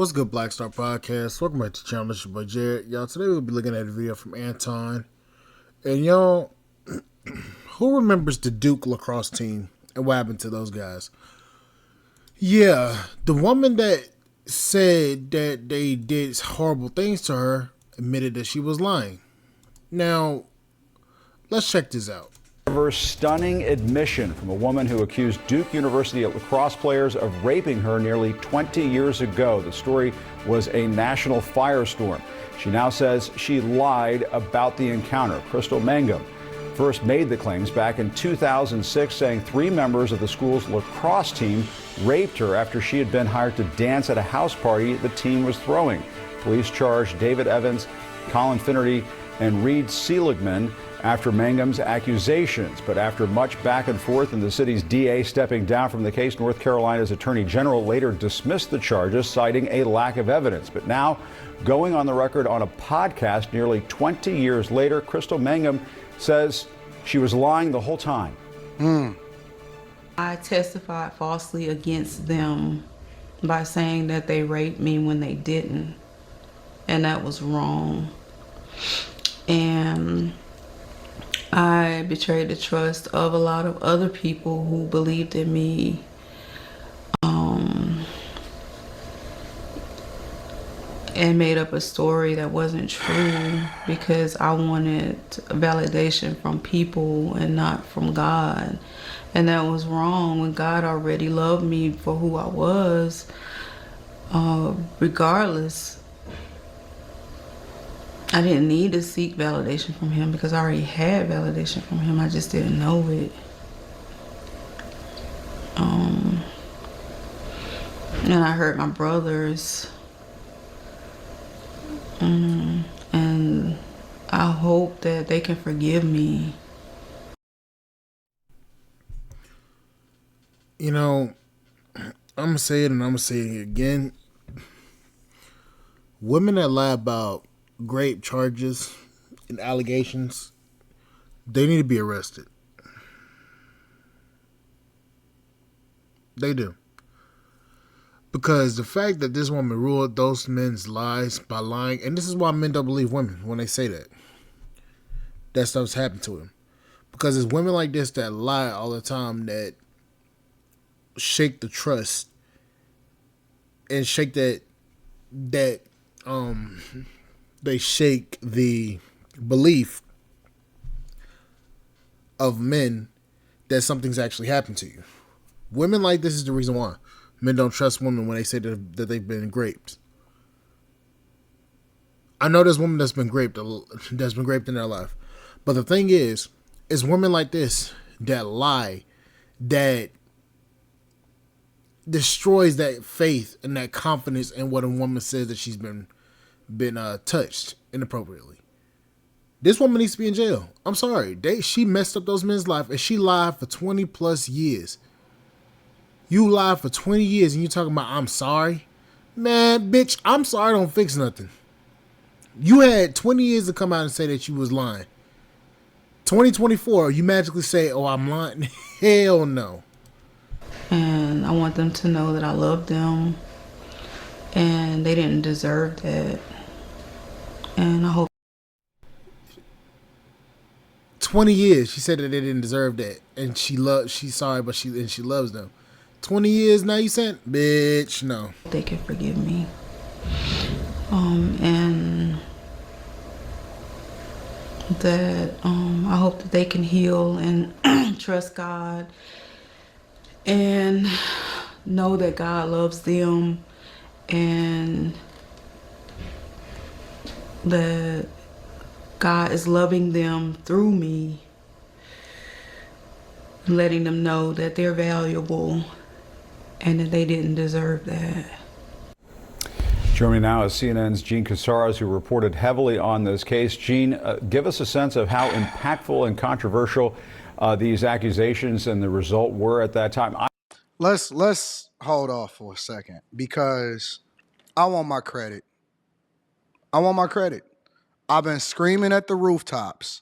What's good, Black Star Podcast? Welcome back to the channel. This is your boy Jared. Y'all, today we'll be looking at a video from Anton. And y'all, who remembers the Duke lacrosse team and what happened to those guys? Yeah, the woman that said that they did horrible things to her admitted that she was lying. Now, let's check this out. Stunning admission from a woman who accused Duke University lacrosse players of raping her nearly 20 years ago. The story was a national firestorm. She now says she lied about the encounter. Crystal Mangum first made the claims back in 2006, saying 3 members of the school's lacrosse team raped her after she had been hired to dance at a house party the team was throwing. Police charged David Evans, Colin Finnerty, and Reed Seligman after Mangum's accusations. But after much back and forth and the city's DA stepping down from the case, North Carolina's Attorney General later dismissed the charges, citing a lack of evidence. But now, going on the record on a podcast nearly 20 years later, Crystal Mangum says she was lying the whole time. I testified falsely against them by saying that they raped me when they didn't. And that was wrong. And I betrayed the trust of a lot of other people who believed in me. And made up a story that wasn't true because I wanted validation from people and not from God. And that was wrong when God already loved me for who I was, regardless. I didn't need to seek validation from him because I already had validation from him. I just didn't know it. And I hurt my brothers. And I hope that they can forgive me. You know, I'm going to say it and I'm going to say it again. Women that lie about rape charges and allegations, they need to be arrested. They do. Because the fact that this woman ruled those men's lives by lying, and this is why men don't believe women when they say that stuff's happened to them. Because it's women like this that lie all the time that shake the trust and shake they shake the belief of men that something's actually happened to you. Women like this is the reason why men don't trust women when they say that they've been raped. I know there's women that's been raped in their life. But the thing is, it's women like this that lie, that destroys that faith and that confidence in what a woman says that she's been touched inappropriately. This woman needs to be in jail. I'm sorry. She messed up those men's life and she lied for 20 plus years. You lied for 20 years and you talking about I'm sorry? Man, bitch, I'm sorry don't fix nothing. You had 20 years to come out and say that you was lying. 2024, you magically say, oh, I'm lying? Hell no. And I want them to know that I love them and they didn't deserve that. And I hope 20 years she said that they didn't deserve that. And she's sorry, but she loves them. 20 years now you saying, bitch, no. they can forgive me. And that I hope that they can heal and trust God and know that God loves them and that God is loving them through me, letting them know that they're valuable and that they didn't deserve that. Joining me now is CNN's Gene Casares, who reported heavily on this case. Gene, give us a sense of how impactful and controversial these accusations and the result were at that time. Let's hold off for a second because I want my credit. I want my credit. I've been screaming at the rooftops,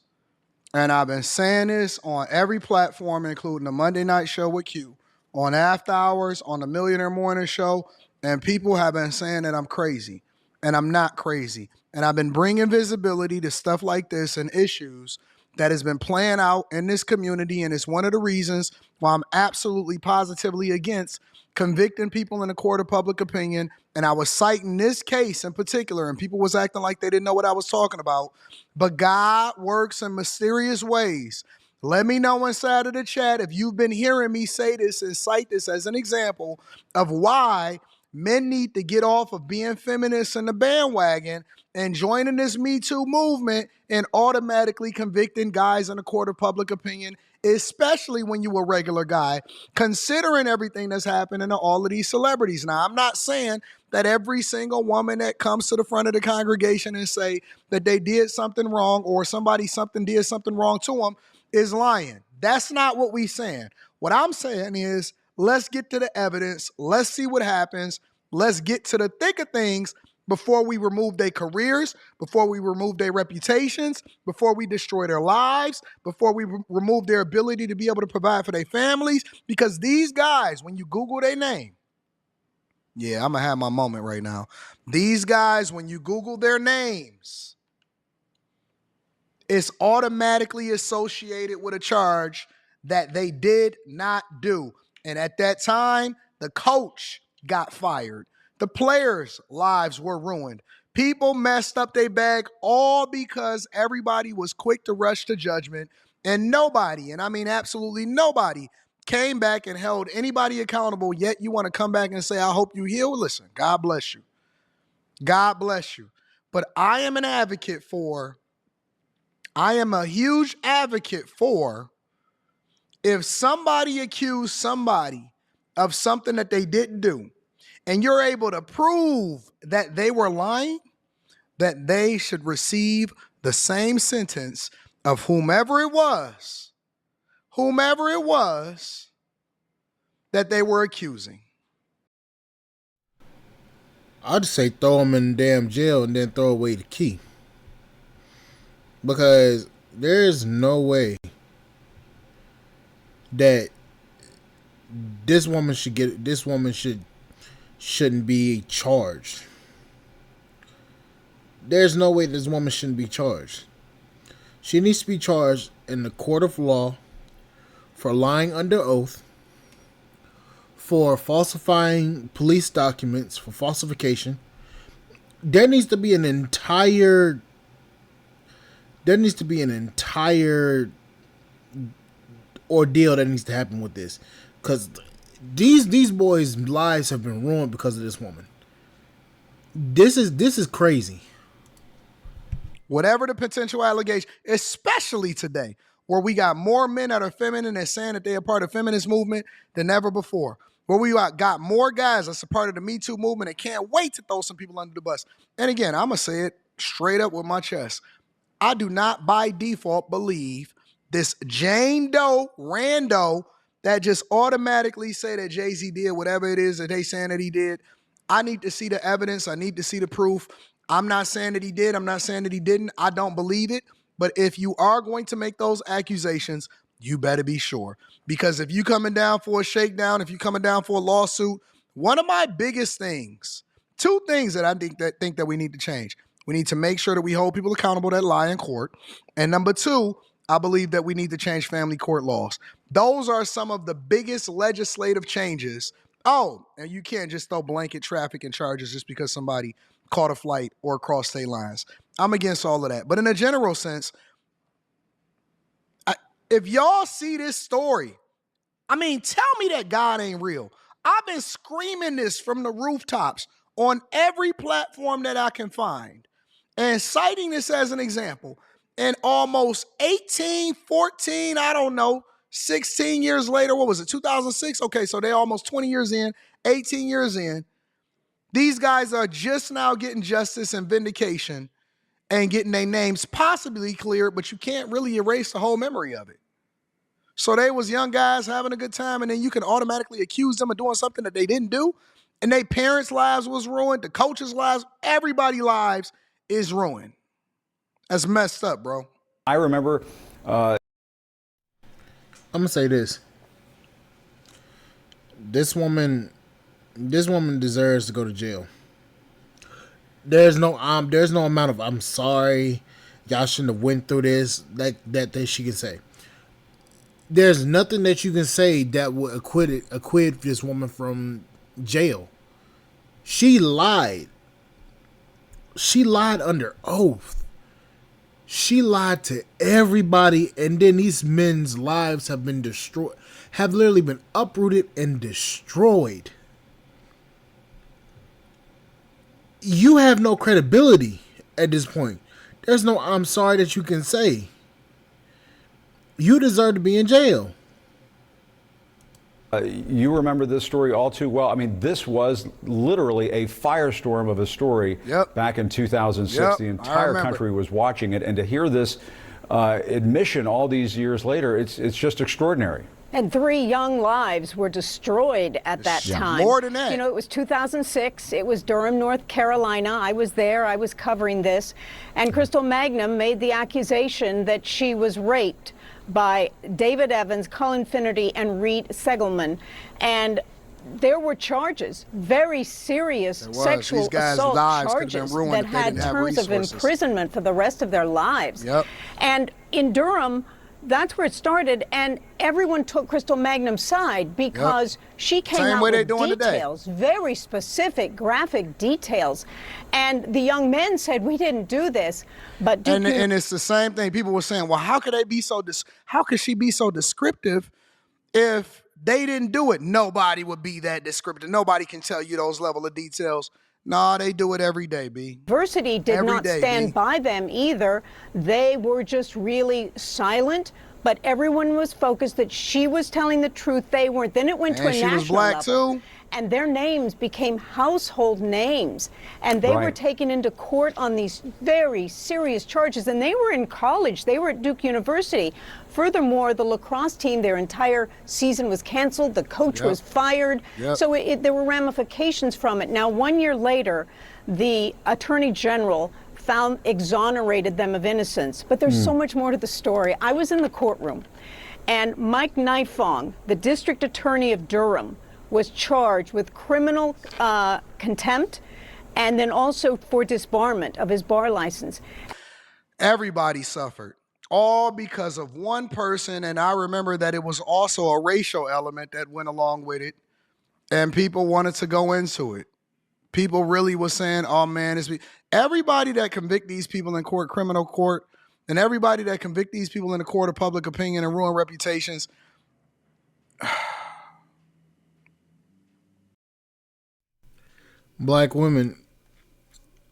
and I've been saying this on every platform, including the Monday Night Show with Q, on After Hours, on the Millionaire Morning Show, And people have been saying that I'm crazy, and I'm not crazy. And I've been bringing visibility to stuff like this and issues that has been playing out in this community. And it's one of the reasons why I'm absolutely positively against convicting people in a court of public opinion. And I was citing this case in particular, and people was acting like they didn't know what I was talking about. But God works in mysterious ways. Let me know inside of the chat if you've been hearing me say this and cite this as an example of why men need to get off of being feminists in the bandwagon and joining this Me Too movement and automatically convicting guys in a court of public opinion, especially when you a regular guy, considering everything that's happening to all of these celebrities. Now, I'm not saying that every single woman that comes to the front of the congregation and say that they did something wrong or something did something wrong to them is lying. That's not what we saying. What I'm saying is, let's get to the evidence. Let's see what happens. Let's get to the thick of things before we remove their careers, before we remove their reputations, before we destroy their lives, before we remove their ability to be able to provide for their families. Because these guys, when you Google their name, yeah, I'm going to have my moment right now. These guys, when you Google their names, it's automatically associated with a charge that they did not do. And at that time, the coach got fired. The players' lives were ruined. People messed up their bag all because everybody was quick to rush to judgment. And nobody, and I mean absolutely nobody, came back and held anybody accountable. Yet you want to come back and say, I hope you heal. Listen, God bless you. God bless you. But I am a huge advocate for, if somebody accused somebody of something that they didn't do, and you're able to prove that they were lying, that they should receive the same sentence of whomever it was that they were accusing. I'd say throw them in the damn jail and then throw away the key. Because there's no way that this woman shouldn't be charged. There's no way this woman shouldn't be charged. She needs to be charged in the court of law for lying under oath, for falsifying police documents, for falsification. There needs to be an entire ordeal that needs to happen with this, because these boys' lives have been ruined because of this woman. This is crazy. Whatever the potential allegation, especially today, where we got more men that are feminine and saying that they are part of the feminist movement than ever before. Where we got more guys that's a part of the Me Too movement and can't wait to throw some people under the bus. And again, I'm going to say it straight up with my chest. I do not by default believe this Jane Doe rando that just automatically say that Jay-Z did whatever it is that they saying that he did. I need to see the evidence. I need to see the proof. I'm not saying that he did. I'm not saying that he didn't. I don't believe it. But if you are going to make those accusations, you better be sure. Because if you coming down for a shakedown, if you coming down for a lawsuit, one of my biggest things, two things that I think that we need to change. We need to make sure that we hold people accountable that lie in court. And number two, I believe that we need to change family court laws. Those are some of the biggest legislative changes. Oh, and you can't just throw blanket trafficking charges just because somebody caught a flight or crossed state lines. I'm against all of that. But in a general sense, if y'all see this story, I mean, tell me that God ain't real. I've been screaming this from the rooftops on every platform that I can find and citing this as an example. And almost 18, 14, I don't know, 16 years later, what was it, 2006? Okay, so they're almost 20 years in, 18 years in. These guys are just now getting justice and vindication and getting their names possibly cleared, but you can't really erase the whole memory of it. So they was young guys having a good time, and then you can automatically accuse them of doing something that they didn't do. And their parents' lives was ruined, the coaches' lives, everybody's lives is ruined. That's messed up, bro. I remember... I'm going to say this. This woman This woman deserves to go to jail. There's no amount of I'm sorry, y'all shouldn't have went through this that she can say. There's nothing that you can say that would acquit this woman from jail. She lied. She lied under oath. She lied to everybody, and then these men's lives have been destroyed, have literally been uprooted and destroyed. You have no credibility at this point. There's no I'm sorry that you can say. You deserve to be in jail. You remember this story all too well. I mean, this was literally a firestorm of a story back in 2006. The entire country was watching it. And to hear this admission all these years later, it's just extraordinary. And 3 young lives were destroyed at that time. More than that. You know, it was 2006. It was Durham, North Carolina. I was there. I was covering this. And Crystal Magnum made the accusation that she was raped by David Evans, Cullen Finnerty, and Reed Segelman. And there were charges, very serious sexual assault charges that had terms of imprisonment for the rest of their lives. And in Durham, that's where it started, and everyone took Crystal Magnum's side because she came out with details, very specific, graphic details. And the young men said, we didn't do this. But and it's the same thing. People were saying, well, how could they be so how could she be so descriptive if they didn't do it? Nobody would be that descriptive. Nobody can tell you those level of details. No, they do it every day, B. University did not stand by them either. They were just really silent, but everyone was focused that she was telling the truth. They weren't. Then it went to a national level. And she was black too. And their names became household names. And they were taken into court on these very serious charges. And they were in college. They were at Duke University. Furthermore, the lacrosse team, their entire season was canceled. The coach was fired. So there were ramifications from it. Now, 1 year later, the Attorney General exonerated them of innocence. But there's so much more to the story. I was in the courtroom, and Mike Nifong, the district attorney of Durham, was charged with criminal contempt and then also for disbarment of his bar license. Everybody suffered, all because of one person. And I remember that it was also a racial element that went along with it. And people wanted to go into it. People really were saying, oh man, everybody that convict these people in court, criminal court, and everybody that convict these people in the court of public opinion and ruin reputations, Black women,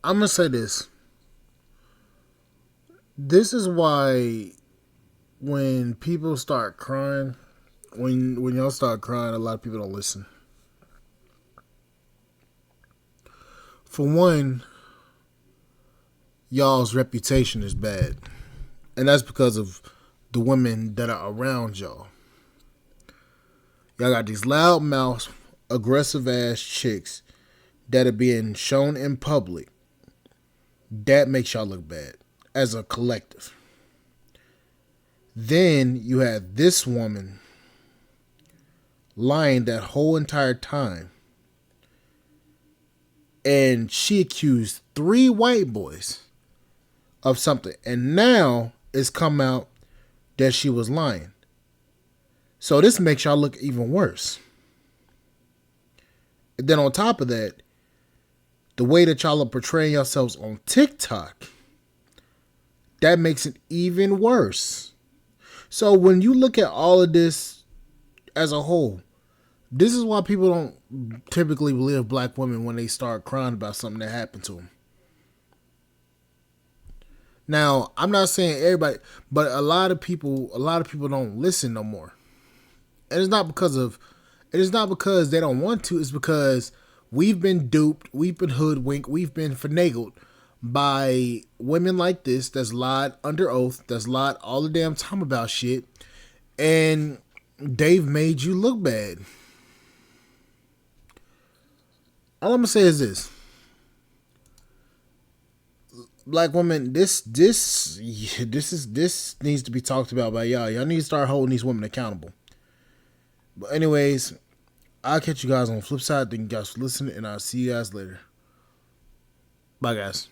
I'm going to say this. This is why when people start crying, when y'all start crying, a lot of people don't listen. For one, y'all's reputation is bad. And that's because of the women that are around y'all. Y'all got these loudmouth, aggressive ass chicks that are being shown in public. That makes y'all look bad as a collective. Then you have this woman lying that whole entire time. And she accused 3 white boys of something. And now it's come out that she was lying. So this makes y'all look even worse. And then on top of that, the way that y'all are portraying yourselves on TikTok, that makes it even worse. So when you look at all of this as a whole, this is why people don't typically believe black women when they start crying about something that happened to them. Now, I'm not saying everybody, but a lot of people don't listen no more. And it's not because they don't want to, it's because we've been duped, we've been hoodwinked, we've been finagled by women like this that's lied under oath, that's lied all the damn time about shit, and they've made you look bad. All I'm gonna say is this. Black women, this needs to be talked about by y'all. Y'all need to start holding these women accountable. But anyways, I'll catch you guys on the flip side. Thank you guys for listening, and I'll see you guys later. Bye, guys.